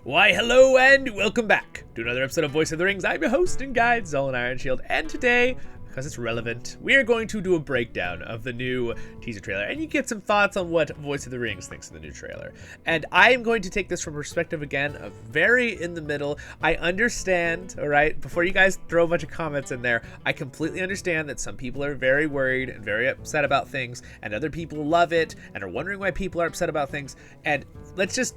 Why, hello and welcome back to another episode of Voice of the Rings. I'm your host and guide, Zollin Ironshield, and today, because it's relevant, we are going to do a breakdown of the new teaser trailer, and you get some thoughts on what Voice of the Rings thinks of the new trailer. And I am going to take this from a perspective, again, of very in the middle. I understand, alright, before you guys throw a bunch of comments in there, I completely understand that some people are very worried and very upset about things, and other people love it, and are wondering why people are upset about things, and let's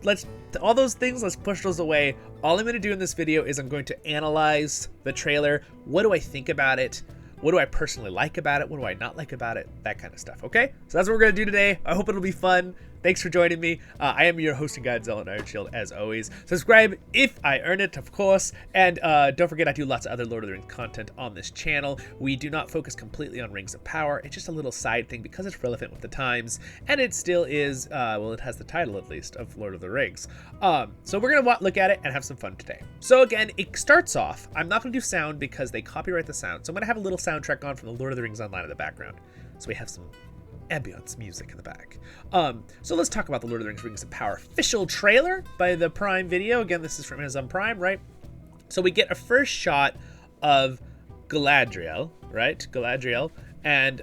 all those things, let's push those away. All I'm going to do in this video is I'm going to analyze the trailer. What do I think about it? What do I personally like about it? What do I not like about it? That kind of stuff, okay? So that's what we're going to do today. I hope it'll be fun. Thanks for joining me. I am your host and guide, Zollin Ironshield, as always. Subscribe if I earn it, of course. And don't forget, I do lots of other Lord of the Rings content on this channel. We do not focus completely on Rings of Power. It's just a little side thing because it's relevant with the times. And it still is, well, it has the title, at least, of Lord of the Rings. So we're going to look at it and have some fun today. So again, it starts off, I'm not going to do sound because they copyright the sound. So I'm going to have a little soundtrack on from the Lord of the Rings Online in the background. So we have some ambience music in the back. So let's talk about the Lord of the Rings of Power official trailer by the Prime Video. Again, this is from Amazon Prime, right? So we get a first shot of Galadriel, right? Galadriel, and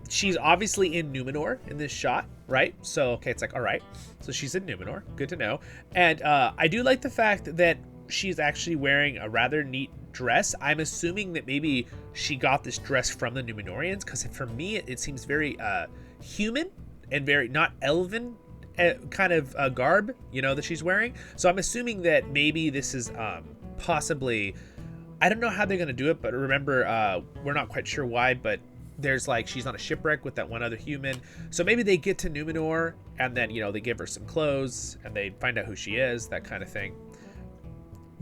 she's obviously in Numenor in this shot, right? So okay, it's like, all right, so she's in Numenor, good to know. And I do like the fact that she's actually wearing a rather neat dress. I'm assuming that maybe she got this dress from the Numenorians, because for me it seems very human and very not elven kind of garb, you know, that she's wearing. So I'm assuming that maybe this is possibly, I don't know how they're gonna do it, but remember, we're not quite sure why, but there's like, she's on a shipwreck with that one other human. So maybe they get to Numenor and then, you know, they give her some clothes and they find out who she is, that kind of thing.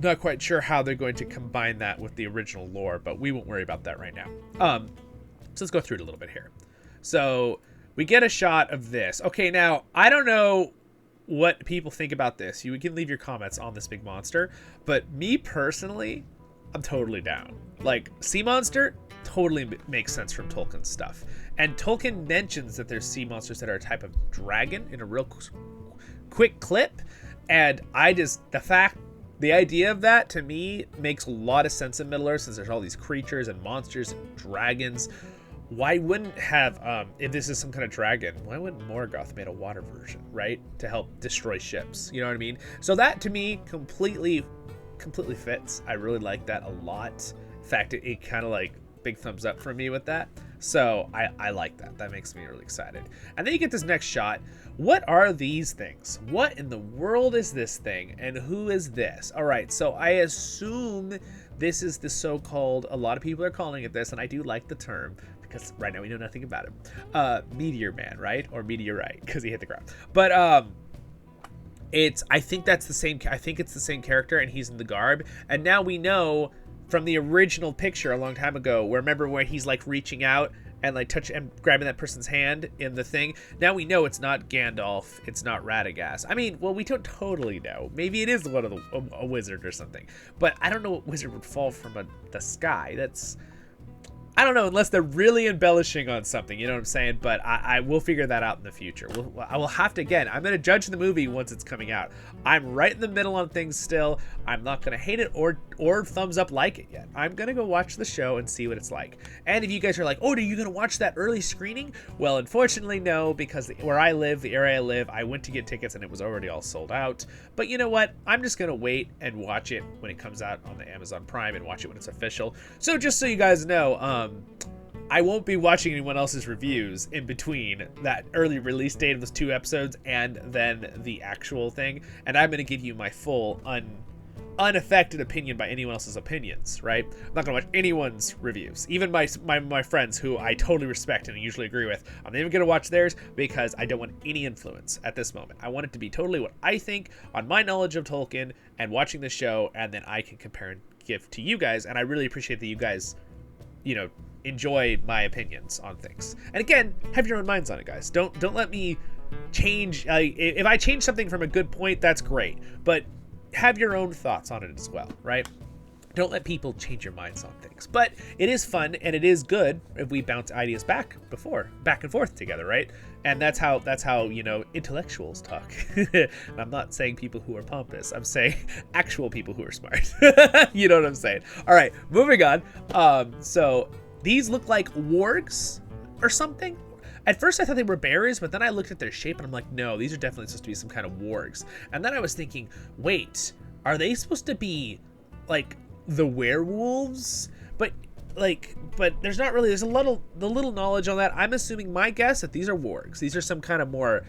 Not quite sure how they're going to combine that with the original lore, but we won't worry about that right now. So let's go through it a little bit here. So we get a shot of this. Okay, now, I don't know what people think about this. You can leave your comments on this big monster, but me personally, I'm totally down. Like, sea monster totally makes sense from Tolkien's stuff. And Tolkien mentions that there's sea monsters that are a type of dragon in a real quick clip. And the idea of that, to me, makes a lot of sense in Middle-earth, since there's all these creatures and monsters and dragons. Why wouldn't have, if this is some kind of dragon, why wouldn't Morgoth made a water version, right? To help destroy ships, you know what I mean? So that, to me, completely fits. I really like that a lot. In fact, it kind of like, big thumbs up from me with that. So I like that. That makes me really excited. And then you get this next shot. What are these things? What in the world is this thing? And who is this? All right, so I assume this is the so-called, a lot of people are calling it this, and I do like the term, because right now we know nothing about him. Meteor Man, right? Or Meteorite, because he hit the ground. But I think it's the same character, and he's in the garb. And now we know from the original picture a long time ago, remember where he's like reaching out and like grabbing that person's hand in the thing. Now we know it's not Gandalf, it's not Radagast. I mean, well, we don't totally know. Maybe it is one of a wizard or something. But I don't know what wizard would fall from the sky. I don't know, unless they're really embellishing on something, you know what I'm saying? But I will figure that out in the future. I will have to, again, I'm going to judge the movie once it's coming out. I'm right in the middle on things still. I'm not going to hate it or thumbs up like it yet. I'm going to go watch the show and see what it's like. And if you guys are like, oh, are you going to watch that early screening? Well, unfortunately, no, because where I live, the area I live, I went to get tickets and it was already all sold out. But you know what? I'm just going to wait and watch it when it comes out on the Amazon Prime and watch it when it's official. So just so you guys know, I won't be watching anyone else's reviews in between that early release date of those 2 episodes and then the actual thing. And I'm going to give you my full unaffected opinion by anyone else's opinions, right? I'm not going to watch anyone's reviews. Even my friends, who I totally respect and usually agree with, I'm not even going to watch theirs because I don't want any influence at this moment. I want it to be totally what I think on my knowledge of Tolkien and watching the show, and then I can compare and give to you guys. And I really appreciate that you guys, you know, enjoy my opinions on things. And again, have your own minds on it, guys. Don't let me change. If I change something from a good point, that's great. But have your own thoughts on it as well, right? Don't let people change your minds on things. But it is fun and it is good if we bounce ideas back and forth together, right? And that's how you know, intellectuals talk. And I'm not saying people who are pompous. I'm saying actual people who are smart. You know what I'm saying? All right, moving on. So these look like wargs or something. At first I thought they were bears, but then I looked at their shape and I'm like, no, these are definitely supposed to be some kind of wargs. And then I was thinking, wait, are they supposed to be like the werewolves? But there's not really, there's the little knowledge on that. I'm assuming, my guess, that these are wargs. These are some kind of more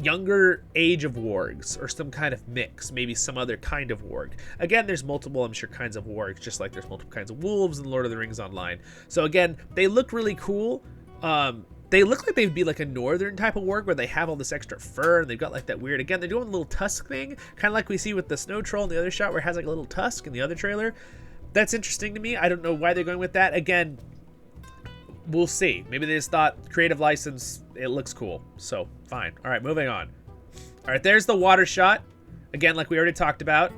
younger age of wargs, or some kind of mix, maybe some other kind of warg. Again, there's multiple, I'm sure, kinds of wargs, just like there's multiple kinds of wolves in Lord of the Rings Online. So again, they look really cool. They look like they'd be like a northern type of warg where they have all this extra fur and they've got like that weird, again, they're doing a little tusk thing, kind of like we see with the snow troll in the other shot where it has like a little tusk in the other trailer. That's interesting to me. I don't know why they're going with that. Again, we'll see. Maybe they just thought creative license, it looks cool. So fine. All right, moving on. All right, there's the water shot. Again, like we already talked about.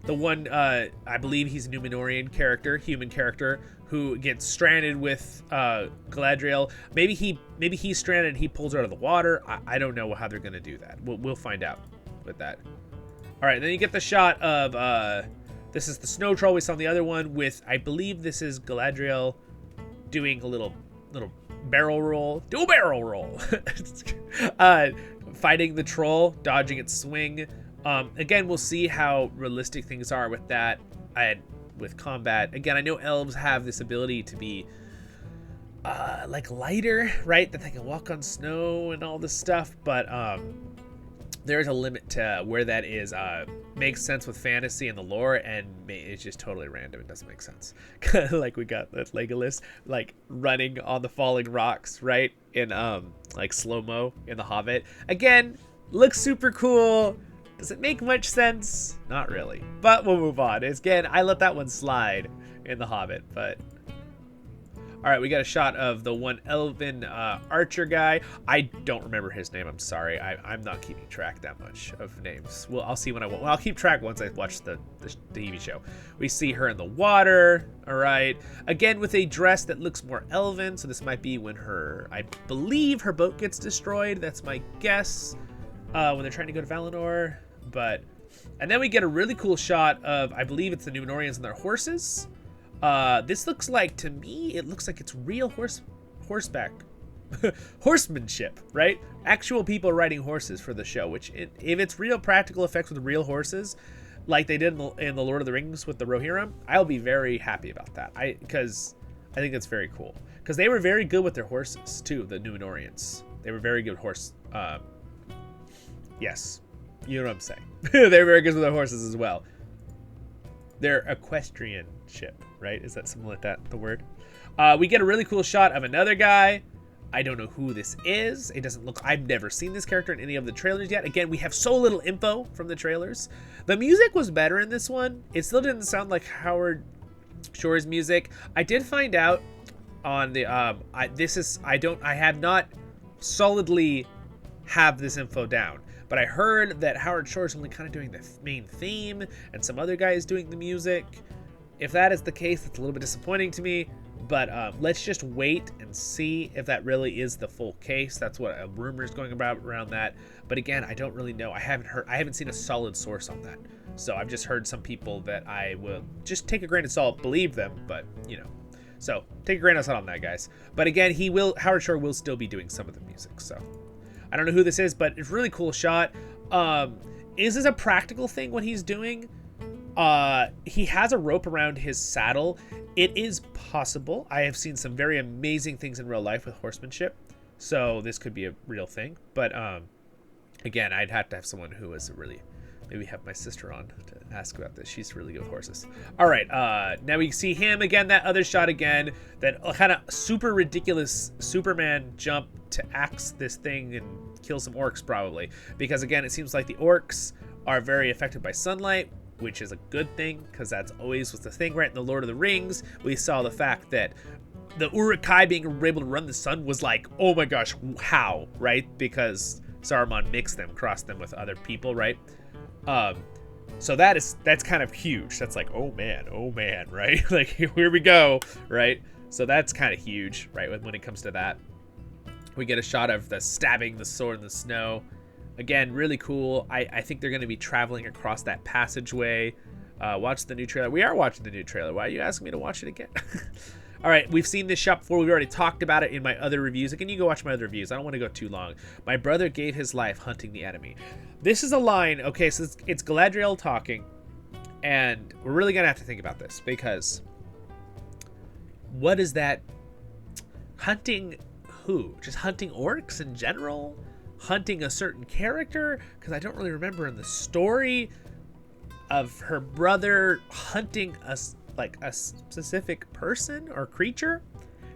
The one, I believe he's a Numenorian character, human character, who gets stranded with Galadriel. Maybe he's stranded and he pulls her out of the water. I don't know how they're going to do that. We'll find out with that. All right, then you get the shot of... this is the snow troll we saw in the other one with, I believe this is Galadriel doing a little barrel roll. Do a barrel roll! Fighting the troll, dodging its swing. Again, we'll see how realistic things are with that and with combat. Again, I know elves have this ability to be like lighter, right? That they can walk on snow and all this stuff, but there's a limit to where that is. Makes sense with fantasy and the lore, and it's just totally random. It doesn't make sense. Like we got that Legolas like running on the falling rocks, right? In like slow-mo in The Hobbit. Again, looks super cool. Does it make much sense? Not really. But we'll move on. Again, I let that one slide in The Hobbit, but... All right, we got a shot of the one elven archer guy. I don't remember his name. I'm sorry. I'm not keeping track that much of names. Well, I'll see when I want. Well, I'll keep track once I watch the TV show. We see her in the water. All right. Again, with a dress that looks more elven. So this might be when I believe her boat gets destroyed. That's my guess. When they're trying to go to Valinor. And then we get a really cool shot of, I believe it's the Numenorians and their horses. This looks like, to me, it looks like it's real horseback horsemanship, right? Actual people riding horses for the show, which if it's real practical effects with real horses, like they did in the Lord of the Rings with the Rohirrim, I'll be very happy about that. Because I think it's very cool. Because they were very good with their horses too, the Numenorians. They were very good horse. Yes, you know what I'm saying. They were very good with their horses as well. They're equestrian ship, right? Is that something like that, the word? We get a really cool shot of another guy. I don't know who this is. It doesn't look... I've never seen this character in any of the trailers yet. Again, we have so little info from the trailers. The music was better in this one. It still didn't sound like Howard Shore's music. I did find out on the... I have not solidly have this info down. But I heard that Howard Shore's only kind of doing the main theme, and some other guy is doing the music. If that is the case, it's a little bit disappointing to me. But let's just wait and see if that really is the full case. That's what a rumor is going about around that. But again, I don't really know. I haven't seen a solid source on that. So I've just heard some people that I will just take a grain of salt, believe them, but you know. So take a grain of salt on that, guys. But again, Howard Shore will still be doing some of the music. So I don't know who this is, but it's a really cool shot. Is this a practical thing, what he's doing? He has a rope around his saddle. It is possible. I have seen some very amazing things in real life with horsemanship. So this could be a real thing. But again, I'd have to have someone who is really... Maybe have my sister on to ask about this. She's really good with horses. All right, now we see him again, that other shot again. That kind of super ridiculous Superman jump to axe this thing and kill some orcs probably. Because again, it seems like the orcs are very affected by sunlight, which is a good thing because that's always was the thing, right? In the Lord of the Rings, we saw the fact that the Uruk-hai being able to run the sun was like, oh my gosh, how, right? Because Saruman mixed them, crossed them with other people, right? So that's kind of huge. That's like, oh man, right? Like, here we go, right? So that's kind of huge, right? When it comes to that. We get a shot of the stabbing the sword in the snow. Again, really cool. I think they're going to be traveling across that passageway. Watch the new trailer. We are watching the new trailer. Why are you asking me to watch it again? All right, we've seen this shop before. We've already talked about it in my other reviews. Again, you go watch my other reviews. I don't want to go too long. My brother gave his life hunting the enemy. This is a line. Okay, so it's Galadriel talking. And we're really going to have to think about this. Because what is that? Hunting who? Just hunting orcs in general? Hunting a certain character? Because I don't really remember in the story of her brother hunting a specific person or creature.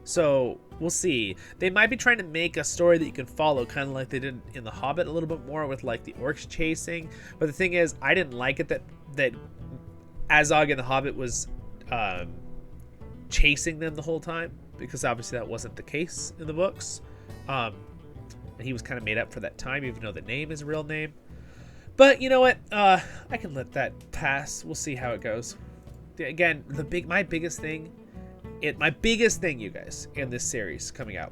So we'll see. They might be trying to make a story that you can follow, kind of like they did in The Hobbit a little bit more with like the orcs chasing. But the thing is, I didn't like it that Azog in The Hobbit was chasing them the whole time, because obviously that wasn't the case in the books. And he was kind of made up for that time, even though the name is a real name. But you know what? I can let that pass. We'll see how it goes. Again, my biggest thing, you guys, in this series coming out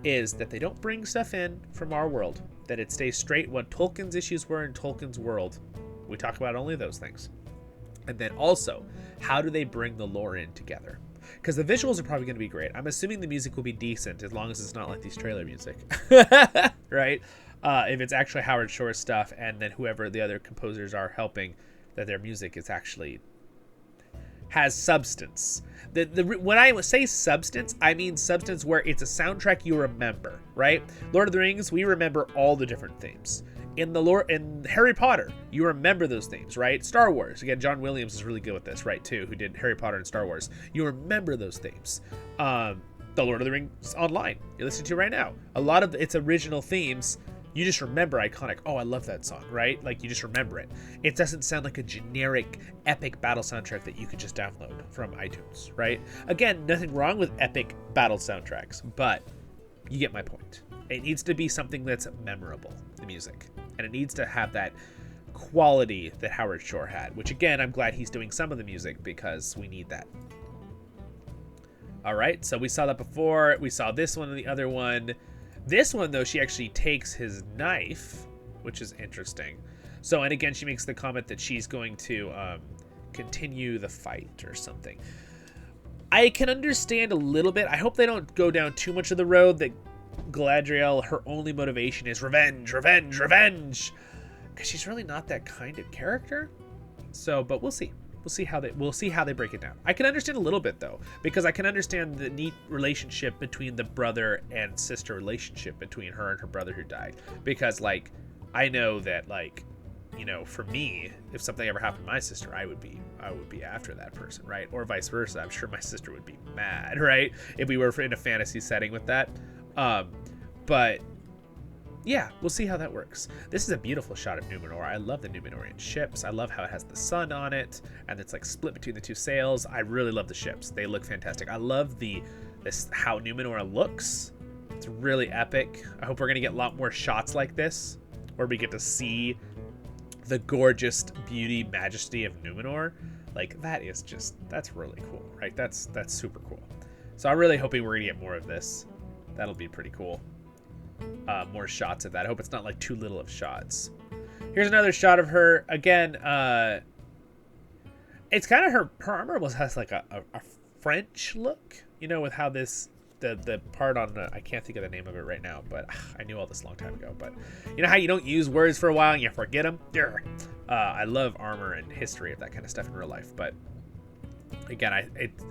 is that they don't bring stuff in from our world. That it stays straight what Tolkien's issues were in Tolkien's world. We talk about only those things. And then also, how do they bring the lore in together? Because the visuals are probably going to be great. I'm assuming the music will be decent as long as it's not like these trailer music, right? If it's actually Howard Shore stuff, and then whoever the other composers are helping, that their music is actually has substance. When I say substance, I mean substance where it's a soundtrack you remember, right? Lord of the Rings, we remember all the different themes. In Harry Potter, you remember those themes, right? Star Wars, again, John Williams is really good with this, right, too, who did Harry Potter and Star Wars. You remember those themes. The Lord of the Rings Online, you're listening to right now. A lot of its original themes, you just remember iconic. Oh, I love that song, right? Like, you just remember it. It doesn't sound like a generic epic battle soundtrack that you could just download from iTunes, right? Again, nothing wrong with epic battle soundtracks, but you get my point. It needs to be something that's memorable, the music. And it needs to have that quality that Howard Shore had, which again, I'm glad he's doing some of the music because we need that. All right, so we saw that before. We saw this one and the other one. This one, though, she actually takes his knife, which is interesting. So, and again, she makes the comment that she's going to continue the fight or something. I can understand a little bit. I hope they don't go down too much of the road that Galadriel, her only motivation is revenge, revenge, revenge. Because she's really not that kind of character. So, but we'll see. We'll see how they break it down. I can understand a little bit though, because I can understand the neat relationship between the brother and sister relationship between her and her brother who died. Because like, I know that like, you know, for me, if something ever happened to my sister, I would be after that person, right? Or vice versa. I'm sure my sister would be mad, right? If we were in a fantasy setting with that. But yeah, we'll see how that works. This is a beautiful shot of Numenor. I love the Numenorian ships. I love how it has the sun on it, and it's like split between the two sails. I really love the ships. They look fantastic. I love how Numenor looks. It's really epic. I hope we're gonna get a lot more shots like this, where we get to see the gorgeous beauty, majesty of Numenor. Like that's really cool, right? That's super cool. So I'm really hoping we're gonna get more of this. That'll be pretty cool. More shots of that. I hope it's not like too little of shots. Here's another shot of her again. It's kind of her armor almost has like a French look, you know, with how the part on I can't think of the name of it right now, but I knew all this a long time ago. But you know how you don't use words for a while and you forget them. I love armor and history of that kind of stuff in real life, but again,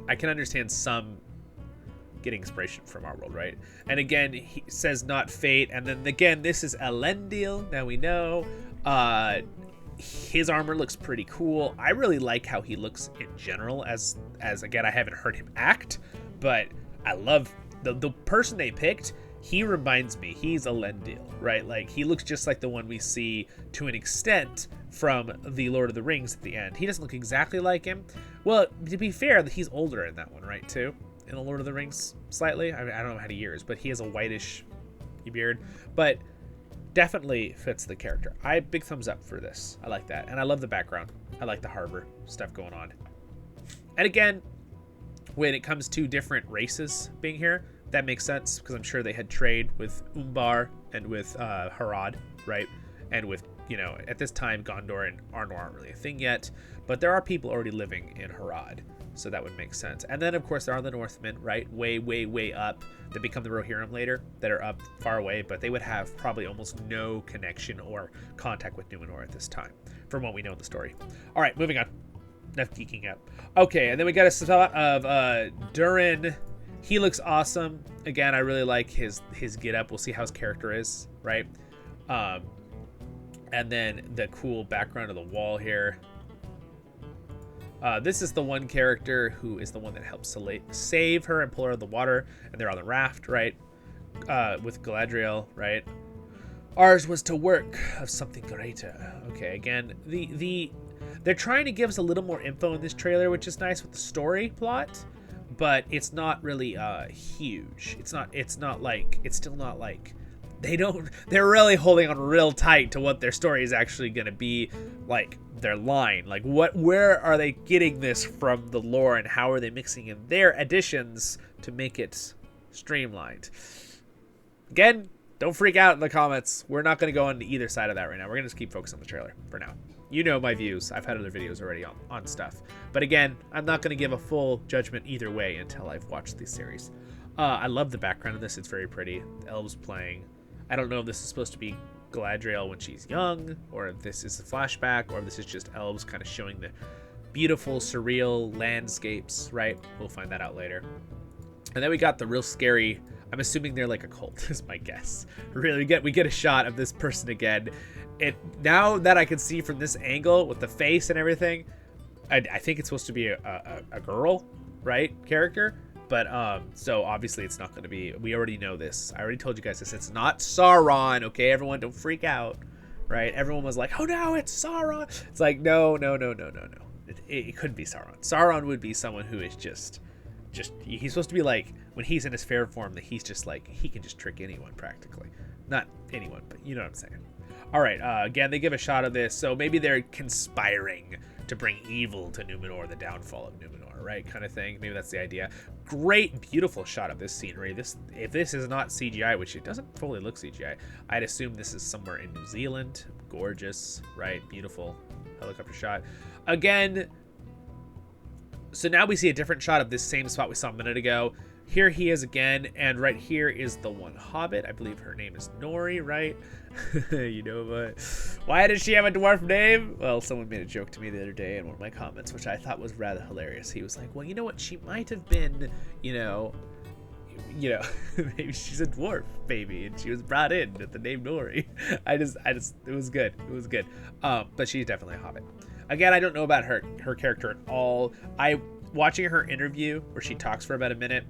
I can understand some getting inspiration from our world, right? And again, he says not fate, and then again, this is Elendil. Now we know his armor looks pretty cool. I really like how he looks in general, as again, I haven't heard him act, but I love the person they picked. He reminds me, he's Elendil, right? Like, he looks just like the one we see to an extent from the Lord of the Rings at the end. He doesn't look exactly like him. Well, to be fair, he's older in that one, right, too? In the Lord of the Rings, slightly. I don't know how many years, but he has a whitish beard. But definitely fits the character. Big thumbs up for this. I like that. And I love the background. I like the harbor stuff going on. And again, when it comes to different races being here, That makes sense because I'm sure they had trade with Umbar and with Harad, right? And with, you know, at this time, Gondor and Arnor aren't really a thing yet, but there are people already living in Harad, so that would make sense. And then, of course, there are the Northmen, right? Way, way, way up that become the Rohirrim later, that are up far away, but they would have probably almost no connection or contact with Numenor at this time, from what we know in the story. All right, moving on. Enough geeking out. Okay, and then we got a shot of Durin. He looks awesome. Again, I really like his get up. We'll see how his character is, right? And then the cool background of the wall here. This is the one character who is the one that helps save her and pull her out of the water, and they're on the raft, right? With Galadriel, right? Ours was to work of something greater. Okay, again, they're trying to give us a little more info in this trailer, which is nice with the story plot, but it's not really huge. It's still not like they're really holding on real tight to what their story is actually going to be, like their line. Like where are they getting this from the lore, and how are they mixing in their additions to make it streamlined? Again, don't freak out in the comments. We're not going to go into either side of that right now. We're going to just keep focused on the trailer for now. You know my views. I've had other videos already on stuff. But again, I'm not going to give a full judgment either way until I've watched the series. I love the background of this. It's very pretty. The elves playing. I don't know if this is supposed to be Galadriel when she's young, or if this is a flashback, or if this is just elves kind of showing the beautiful, surreal landscapes, right? We'll find that out later. And then we got the real scary... I'm assuming they're like a cult, is my guess. Really, we get a shot of this person again. Now that I can see from this angle with the face and everything, I think it's supposed to be a girl, right, character. But so obviously it's not going to be. We already know this. I already told you guys this. It's not Sauron. Okay, everyone, don't freak out, right? Everyone was like, "Oh no, it's Sauron." It's like, no. It couldn't be Sauron. Sauron would be someone who is just he's supposed to be like, when he's in his fair form, that he's just like, he can just trick anyone practically. Not anyone, but you know what I'm saying. All right, again, they give a shot of this, so maybe they're conspiring to bring evil to Numenor, the downfall of Numenor, right, kind of thing. Maybe that's the idea. Great, beautiful shot of this scenery. If this is not CGI, which it doesn't fully look CGI, I'd assume this is somewhere in New Zealand. Gorgeous, right, beautiful helicopter shot. Again, so now we see a different shot of this same spot we saw a minute ago. Here he is again, and right here is the one hobbit. I believe her name is Nori, right? You know, but why does she have a dwarf name? Well, someone made a joke to me the other day in one of my comments, which I thought was rather hilarious. He was like, well, you know what? She might have been, you know, maybe she's a dwarf baby, and she was brought in with the name Nori. I just, it was good. It was good. But she's definitely a hobbit. Again, I don't know about her character at all. Watching her interview where she talks for about a minute,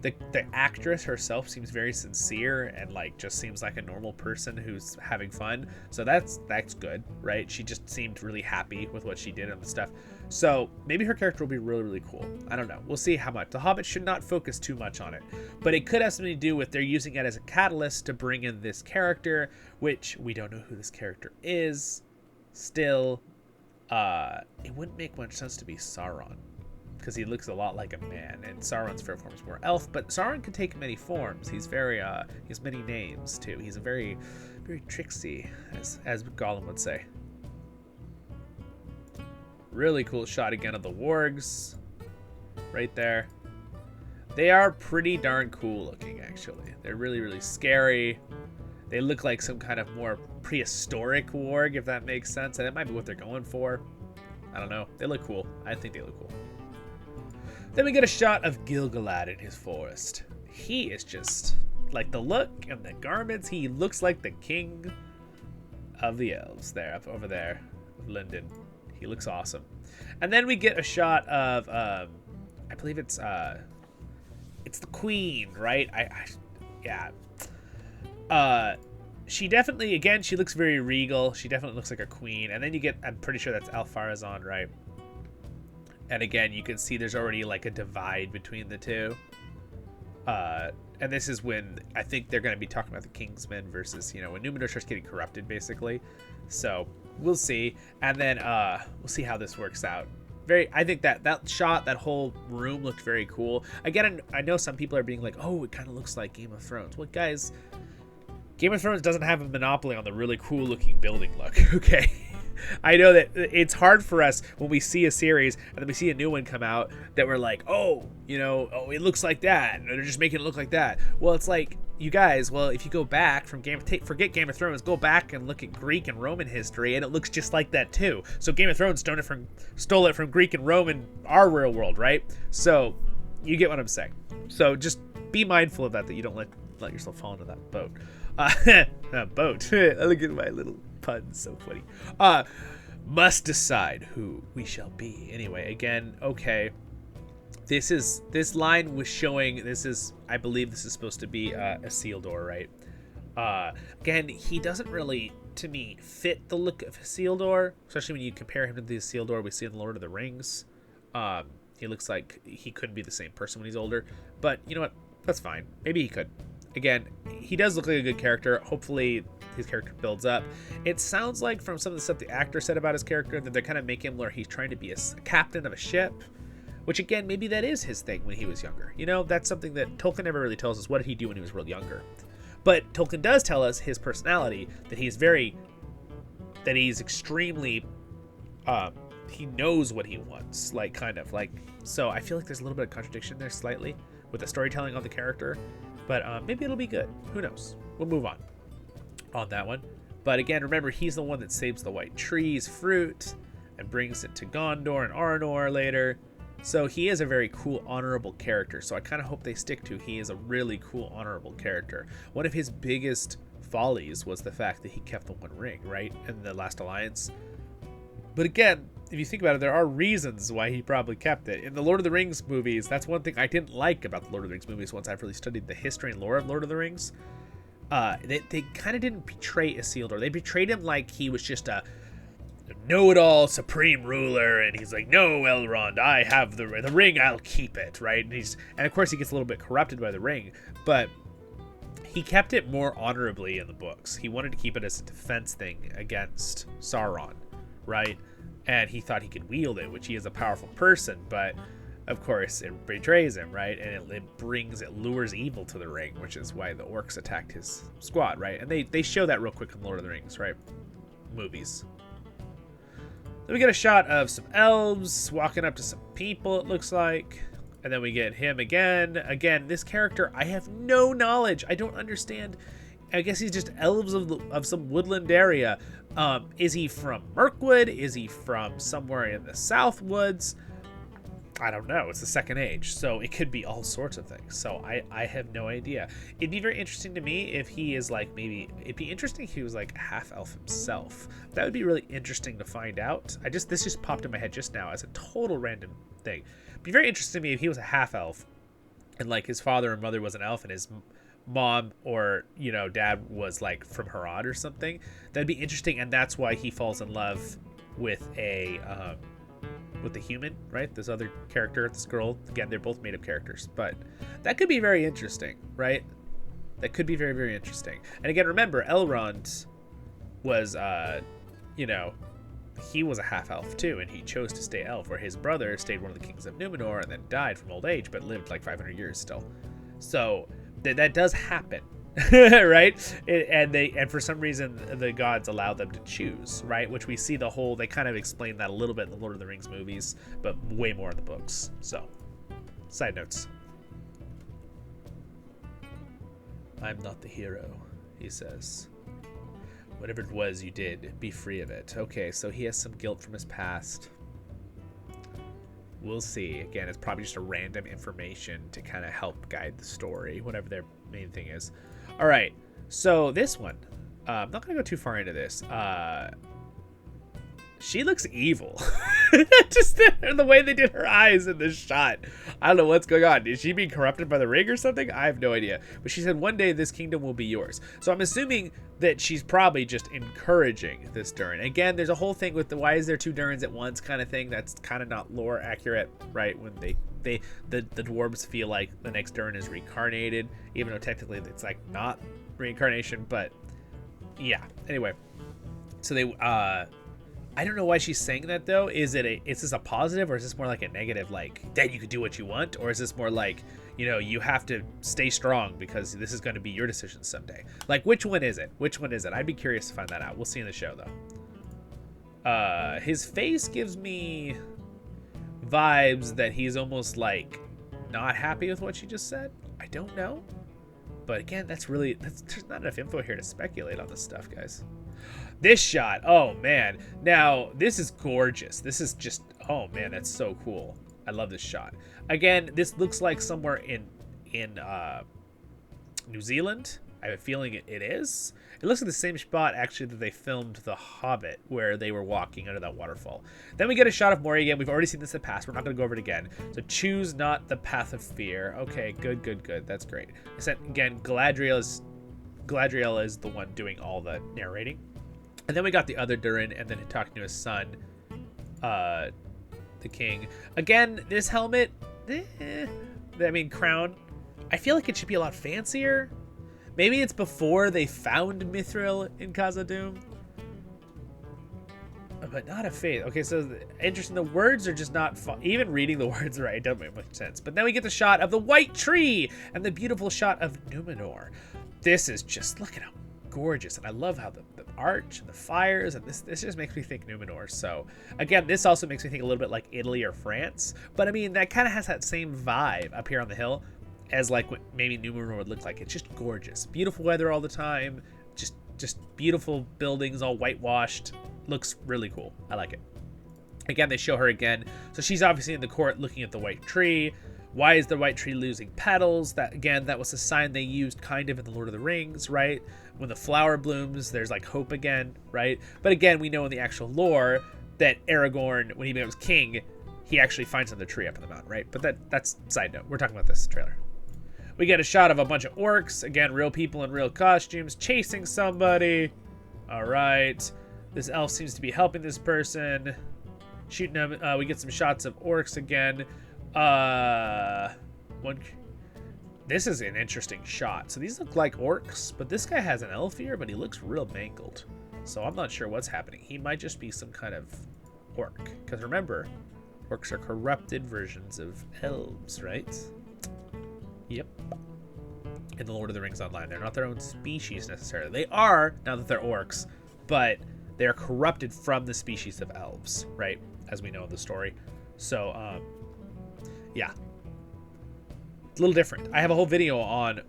the actress herself seems very sincere and like just seems like a normal person who's having fun. So that's good, right? She just seemed really happy with what she did and the stuff. So maybe her character will be really, really cool. I don't know. We'll see how much. The Hobbit should not focus too much on it, but it could have something to do with they're using it as a catalyst to bring in this character, which we don't know who this character is. Still, it wouldn't make much sense to be Sauron, because he looks a lot like a man, and Sauron's fair form is more elf, but Sauron can take many forms. He's very, he has many names, too. He's a very, very tricksy, as Gollum would say. Really cool shot again of the wargs, right there. They are pretty darn cool looking, actually. They're really, really scary. They look like some kind of more prehistoric warg, if that makes sense, and that might be what they're going for. I don't know. They look cool. I think they look cool. Then we get a shot of Gil-galad in his forest. He is just, like the look and the garments, he looks like the king of the elves there, up over there, of London. He looks awesome. And then we get a shot of, I believe it's the queen, right? Yeah. She definitely, again, she looks very regal. She definitely looks like a queen. And then you get, I'm pretty sure that's Alfarazon, right? And again, you can see there's already like a divide between the two. And this is when I think they're going to be talking about the Kingsmen versus, you know, when Numenor starts getting corrupted, basically. So we'll see. And then we'll see how this works out. I think that shot, that whole room looked very cool. Again, I know some people are being like, oh, it kind of looks like Game of Thrones. Well, guys, Game of Thrones doesn't have a monopoly on the really cool looking building look, okay? I know that it's hard for us when we see a series and then we see a new one come out that we're like, oh, it looks like that. And they're just making it look like that. Well, it's like, you guys, if you go back from forget Game of Thrones, go back and look at Greek and Roman history, and it looks just like that too. So Game of Thrones stole it from Greek and Roman, our real world, right? So you get what I'm saying. So just be mindful of that you don't let yourself fall into that boat. Boat. Look at my little pun, so funny. Must decide who we shall be. Anyway, again, okay. This line was showing, I believe this is supposed to be a seal door, right? Again, he doesn't really, to me, fit the look of Isildur, especially when you compare him to the Isildur we see in the Lord of the Rings. He looks like he couldn't be the same person when he's older, but you know what? That's fine. Maybe he could. Again, he does look like a good character. Hopefully his character builds up. It sounds like from some of the stuff the actor said about his character that they're kind of making him where he's trying to be a captain of a ship, which again, maybe that is his thing when he was younger. That's something that Tolkien never really tells us. What did he do when he was real younger? But Tolkien does tell us his personality, that he's extremely, he knows what he wants, so I feel like there's a little bit of contradiction there slightly with the storytelling of the character. But maybe it'll be good. Who knows? We'll move on that one. But again, remember, he's the one that saves the white tree's fruit and brings it to Gondor and Arnor later. So he is a very cool, honorable character. So I kind of hope they stick to he is a really cool, honorable character. One of his biggest follies was the fact that he kept the One Ring, right? In the Last Alliance. But again, if you think about it, there are reasons why he probably kept it. In the Lord of the Rings movies, that's one thing I didn't like about the Lord of the Rings movies once I've really studied the history and lore of Lord of the Rings. They kind of didn't betray Isildur. They betrayed him like he was just a know-it-all supreme ruler, and he's like, no, Elrond, I have the ring, I'll keep it, right? And of course he gets a little bit corrupted by the ring, but he kept it more honorably in the books. He wanted to keep it as a defense thing against Sauron, right? And he thought he could wield it, which he is a powerful person, but of course it betrays him, right? And it lures evil to the ring, which is why the orcs attacked his squad, right? And they show that real quick in Lord of the Rings, right? Movies. Then we get a shot of some elves walking up to some people, it looks like. And then we get him again. Again, this character, I have no knowledge. I don't understand. I guess he's just elves of some woodland area. Is he from Mirkwood? Is he from somewhere in the South Woods? I don't know. It's the Second Age, so it could be all sorts of things. So I have no idea. It'd be very interesting to me if he is it'd be interesting if he was like half elf himself. That would be really interesting to find out. This just popped in my head just now as a total random thing. It'd be very interesting to me if he was a half elf and his father and mother was an elf and his mom or dad was from Harad or something. That'd be interesting, and that's why he falls in love with the human, right? This other character, this girl. Again, they're both made-up characters, but that could be very interesting, right? That could be very, very interesting. And again, remember, Elrond was, he was a half-elf too, and he chose to stay elf, where his brother stayed one of the kings of Numenor and then died from old age, but lived 500 years still. So that does happen. Right? And for some reason the gods allow them to choose, right? Which we see they kind of explain that a little bit in the Lord of the Rings movies, but way more in the books. So, side notes. I'm not the hero, he says. Whatever it was you did, be free of it. Okay, so he has some guilt from his past. We'll see. Again, it's probably just a random information to kind of help guide the story, whatever their main thing is. All right, so this one, I'm not going to go too far into this. She looks evil. Just the way they did her eyes in this shot. I don't know what's going on. Is she being corrupted by the ring or something? I have no idea. But she said, one day this kingdom will be yours. So I'm assuming that she's probably just encouraging this Durin. Again, there's a whole thing with why is there two Durins at once kind of thing. That's kind of not lore accurate, right? When the dwarves feel like the next Durin is reincarnated, even though technically it's not reincarnation, but yeah. Anyway, so they I don't know why she's saying that though. Is this a positive, or is this more like a negative, like then you can do what you want, or is this more like, you know, you have to stay strong because this is going to be your decision someday? Like, which one is it? Which one is it? I'd be curious to find that out. We'll see in the show though. His face gives me vibes that he's almost like not happy with what she just said. I don't know, but again, there's not enough info here to speculate on this stuff, guys. This shot, oh man. Now, this is gorgeous. This is just, oh man, that's so cool. I love this shot. Again, this looks like somewhere in New Zealand. I have a feeling it is. It looks like the same spot, actually, that they filmed The Hobbit, where they were walking under that waterfall. Then we get a shot of Moria again. We've already seen this in the past. We're not going to go over it again. So choose not the path of fear. Okay, good, good, good. That's great. Again, Galadriel is the one doing all the narrating. And then we got the other Durin, and then talking to his son, the king. Again, this helmet, crown, I feel like it should be a lot fancier. Maybe it's before they found Mithril in Khazad-dûm. But not a faith. Okay, so interesting. The words are just not fun. Even reading the words right doesn't make much sense. But then we get the shot of the white tree and the beautiful shot of Numenor. This is just, look at how gorgeous. And I love how the arch and the fires, and this just makes me think Numenor. So again, this also makes me think a little bit like Italy or France. But I mean, that kind of has that same vibe up here on the hill as like what maybe Numenor would look like. It's just gorgeous. Beautiful weather all the time. Just beautiful buildings, all whitewashed. Looks really cool. I like it. Again, they show her again. So she's obviously in the court looking at the white tree. Why is the white tree losing petals? That was a sign they used kind of in the Lord of the Rings, right? When the flower blooms, there's like hope again, right? But again, we know in the actual lore that Aragorn, when he becomes king, he actually finds another tree up in the mountain, right? But that's side note. We're talking about this trailer. We get a shot of a bunch of orcs. Again, real people in real costumes chasing somebody. All right. This elf seems to be helping this person. Shooting them. We get some shots of orcs again. This is an interesting shot. So these look like orcs, but this guy has an elf ear, but he looks real mangled. So I'm not sure what's happening. He might just be some kind of orc. Because remember, orcs are corrupted versions of elves, right? Yep. In the Lord of the Rings Online. They're not their own species necessarily. They are, now that they're orcs, but they are corrupted from the species of elves, right? As we know in the story. So, yeah. It's a little different. I have a whole video on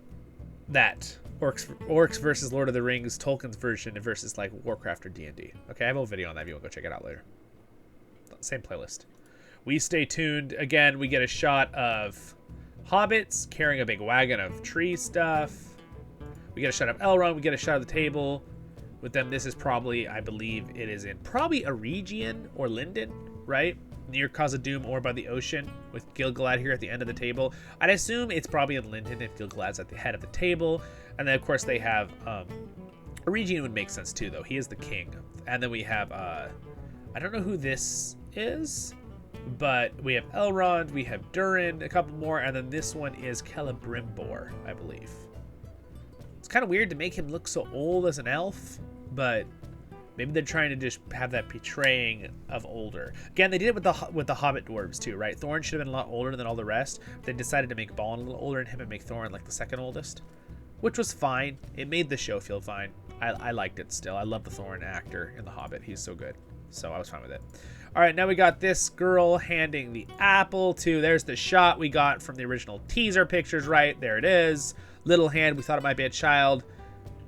that. Orcs versus Lord of the Rings, Tolkien's version versus like Warcraft or D&D. Okay, I have a whole video on that if you want to go check it out later. Same playlist. We stay tuned. Again, we get a shot of hobbits carrying a big wagon of tree stuff. We get a shot of Elrond. We get a shot of the table with them. This is probably, I believe it is in probably a region or Lindon, right? Near Khazad-dûm or by the ocean with Gil-galad here at the end of the table. I'd assume it's probably in Lindon if Gil-galad's at the head of the table. And then, of course, they have a region would make sense too, though. He is the king. And then we have, I don't know who this is, but we have Elrond, we have Durin, a couple more, and then this one is Celebrimbor, I believe. It's kind of weird to make him look so old as an elf, but maybe they're trying to just have that portraying of older. Again, they did it with the Hobbit dwarves too, right? Thorin should have been a lot older than all the rest. They decided to make Balin a little older and him and make Thorin like the second oldest, which was fine. It made the show feel fine. I liked it still. I love the Thorin actor in The Hobbit. He's so good. So I was fine with it. All right, now we got this girl handing the apple to, there's the shot we got from the original teaser pictures, right? There it is. Little hand, we thought it might be a child.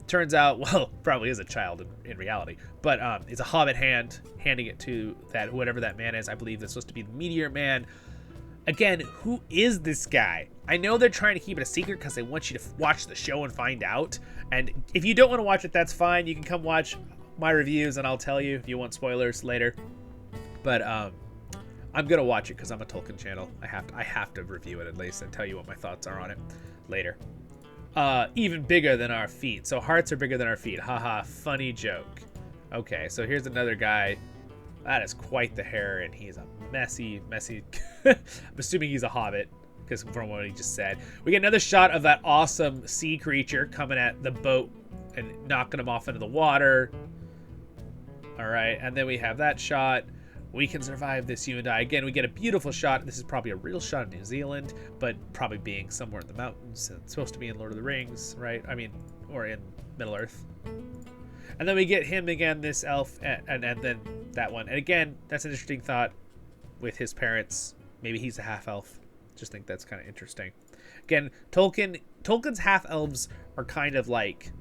Turns out, well, probably is a child in reality, but it's a hobbit hand handing it to that whatever that man is. I believe that's supposed to be the Meteor Man. Again, who is this guy? I know they're trying to keep it a secret because they want you to watch the show and find out. And if you don't want to watch it, that's fine. You can come watch my reviews and I'll tell you if you want spoilers later. But I'm gonna watch it because I'm a Tolkien channel. I have to review it at least and tell you what my thoughts are on it later. Even bigger than our feet. So hearts are bigger than our feet. Haha, funny joke. Okay, so here's another guy. That is quite the hair, and he's a messy. I'm assuming he's a hobbit because from what he just said. We get another shot of that awesome sea creature coming at the boat and knocking him off into the water. All right, and then we have that shot. We can survive this, you and I. Again, we get a beautiful shot. This is probably a real shot in New Zealand, but probably being somewhere in the mountains. It's supposed to be in Lord of the Rings, right? I mean, or in Middle-earth. And then we get him again, this elf, and then that one. And again, that's an interesting thought with his parents. Maybe he's a half-elf. Just think that's kind of interesting. Again, Tolkien's half-elves are kind of like...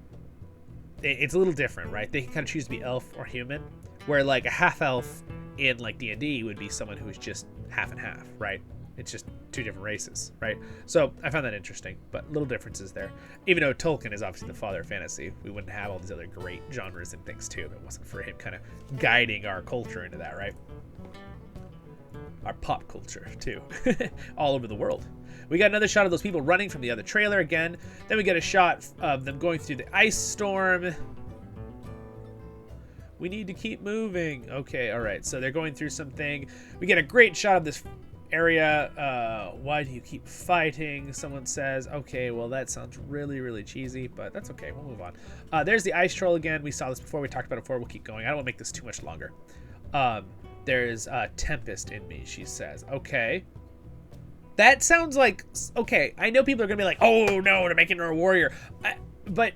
It's a little different, right? They can kind of choose to be elf or human, where like a half-elf in like D&D would be someone who is just half and half, right? It's just two different races, right? So I found that interesting, but little differences there. Even though Tolkien is obviously the father of fantasy, we wouldn't have all these other great genres and things too if it wasn't for him kind of guiding our culture into that, right? Our pop culture too, all over the world. We got another shot of those people running from the other trailer again. Then we get a shot of them going through the ice storm. We need to keep moving. Okay, all right. So they're going through something. We get a great shot of this area. Why do you keep fighting? Someone says. Okay, well, that sounds really, really cheesy, but that's okay. We'll move on. There's the ice troll again. We saw this before. We talked about it before. We'll keep going. I don't want to make this too much longer. There's a tempest in me, she says. Okay. That sounds like... Okay, I know people are going to be like, oh, no, they're making her a warrior. But...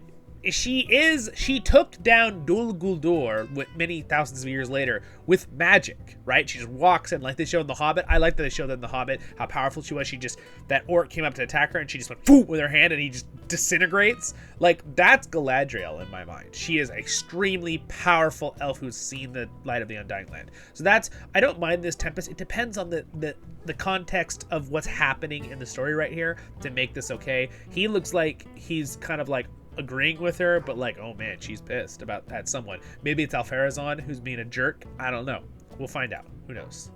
She took down Dol Guldur many thousands of years later with magic, right? She just walks in like they showed in The Hobbit. I like that they showed that in The Hobbit, how powerful she was. That orc came up to attack her and she just went boom with her hand and he just disintegrates. Like, that's Galadriel in my mind. She is an extremely powerful elf who's seen the light of the Undying Land. So I don't mind this tempest. It depends on the context of what's happening in the story right here to make this okay. He looks like he's kind of like agreeing with her, but like, oh man, she's pissed at someone. Maybe it's Alfarazon who's being a jerk. I don't know. We'll find out. Who knows?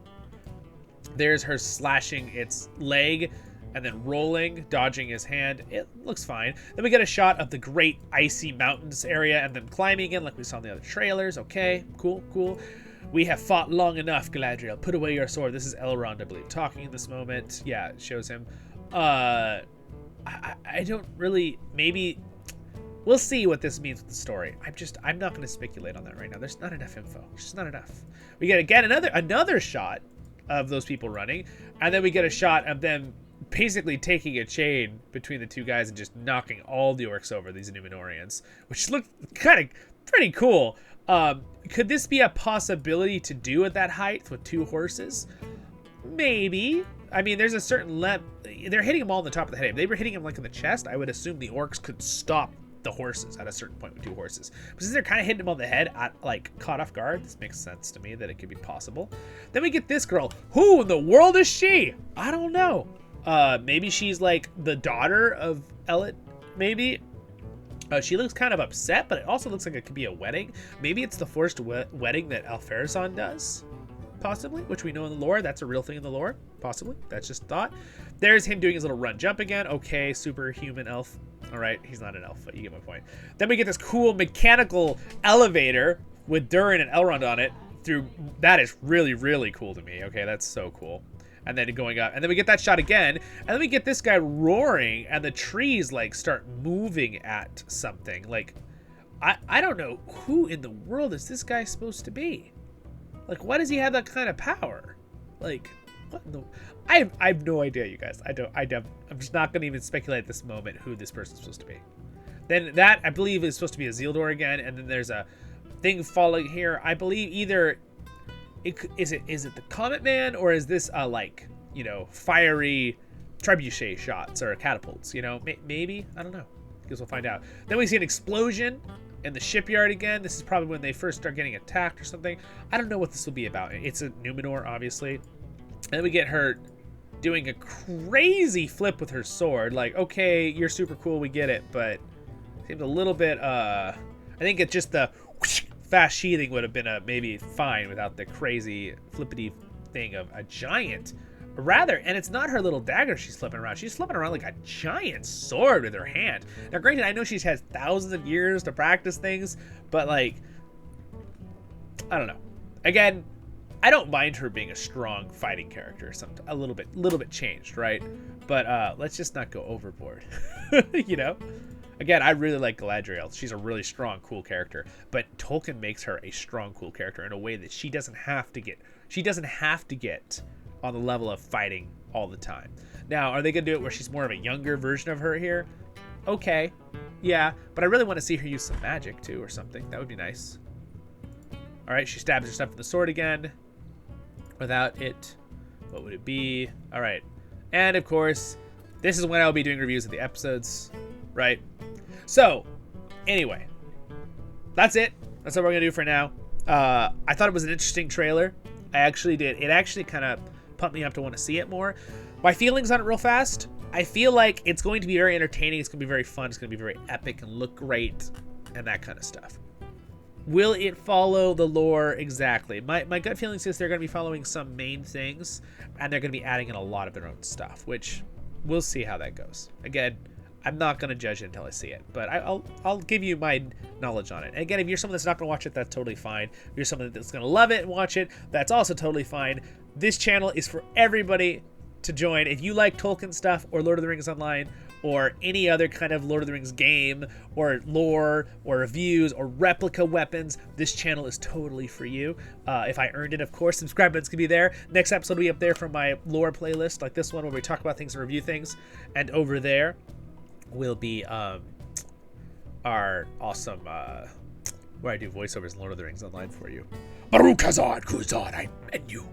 There's her slashing its leg and then rolling, dodging his hand. It looks fine. Then we get a shot of the great icy mountains area and then climbing again like we saw in the other trailers. Okay, cool. We have fought long enough, Galadriel. Put away your sword. This is Elrond, I believe, talking in this moment. Yeah, it shows him. I don't really... Maybe... We'll see what this means with the story. I'm not going to speculate on that right now. There's not enough info. There's just not enough. We get again another shot of those people running, and then we get a shot of them basically taking a chain between the two guys and just knocking all the orcs over, these Numenorians, which look kind of pretty cool. Could this be a possibility to do at that height with two horses? Maybe. I mean, there's a certain they're hitting them all on the top of the head. If they were hitting them like in the chest, I would assume the orcs could stop the horses at a certain point with two horses. But since they're kind of hitting them on the head at like caught off guard, this makes sense to me that it could be possible. Then we get this girl. Who in the world is she? I don't know. Maybe she's like the daughter of Elit. Maybe. She looks kind of upset, but it also looks like it could be a wedding. Maybe it's the forced wedding that Alfarazon does. Possibly, which we know in the lore. That's a real thing in the lore. Possibly. That's just thought. There's him doing his little run jump again. Okay, superhuman elf. All right, he's not an elf, but you get my point. Then we get this cool mechanical elevator with Durin and Elrond on it. That is really, really cool to me. Okay, that's so cool. And then going up. And then we get that shot again. And then we get this guy roaring and the trees like start moving at something. Like, I don't know who in the world is this guy supposed to be? Like, why does he have that kind of power? Like, what in the... I have no idea, you guys. I'm just not going to even speculate at this moment who this person's supposed to be. Then that, I believe, is supposed to be a Isildur again. And then there's a thing falling here. I believe either... Is it the Comet Man, or is this a, like, you know, fiery trebuchet shots or catapults? You know, maybe? I don't know. Guess we'll find out. Then we see an explosion in the shipyard again. This is probably when they first start getting attacked or something. I don't know what this will be about. It's a Numenor, obviously. And then we get her doing a crazy flip with her sword. Like, okay, you're super cool, we get it, but seems a little bit, I think it's just the whoosh, fast sheathing would have been maybe fine without the crazy flippity thing of a giant. Rather, and it's not her little dagger she's flipping around. She's flipping around like a giant sword with her hand. Now, granted, I know she's had thousands of years to practice things, but like, I don't know. Again, I don't mind her being a strong fighting character. A little bit changed, right? But let's just not go overboard, you know. Again, I really like Galadriel. She's a really strong, cool character, but Tolkien makes her a strong, cool character in a way that she doesn't have to get. She doesn't have to get on the level of fighting all the time. Now, are they going to do it where she's more of a younger version of her here? Okay, yeah, but I really want to see her use some magic too or something. That would be nice. All right, she stabs herself with the sword again. Without it, what would it be? All right, and of course, this is when I'll be doing reviews of the episodes, right? So, anyway, that's it. That's what we're going to do for now. I thought it was an interesting trailer. I actually did. It actually kind of pumped me up to want to see it more. My feelings on it real fast. I feel like it's going to be very entertaining. It's going to be very fun. It's going to be very epic and look great and that kind of stuff. Will it follow the lore exactly? My gut feeling says they're going to be following some main things, and they're going to be adding in a lot of their own stuff, which we'll see how that goes. Again, I'm not going to judge it until I see it, but I'll give you my knowledge on it. And again, if you're someone that's not going to watch it, that's totally fine. If you're someone that's going to love it and watch it, that's also totally fine. This channel is for everybody to join. If you like Tolkien stuff or Lord of the Rings Online or any other kind of Lord of the Rings game or lore or reviews or replica weapons, this channel is totally for you. If I earned it, of course, subscribe button's gonna be there. Next episode will be up there for my lore playlist, like this one where we talk about things and review things. And over there will be our awesome where I do voiceovers in Lord of the Rings Online for you. Baruch Hazard Kuzan, I menu.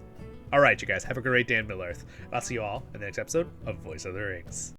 All right, you guys, have a great day in Middle Earth. I'll see you all in the next episode of Voice of the Rings.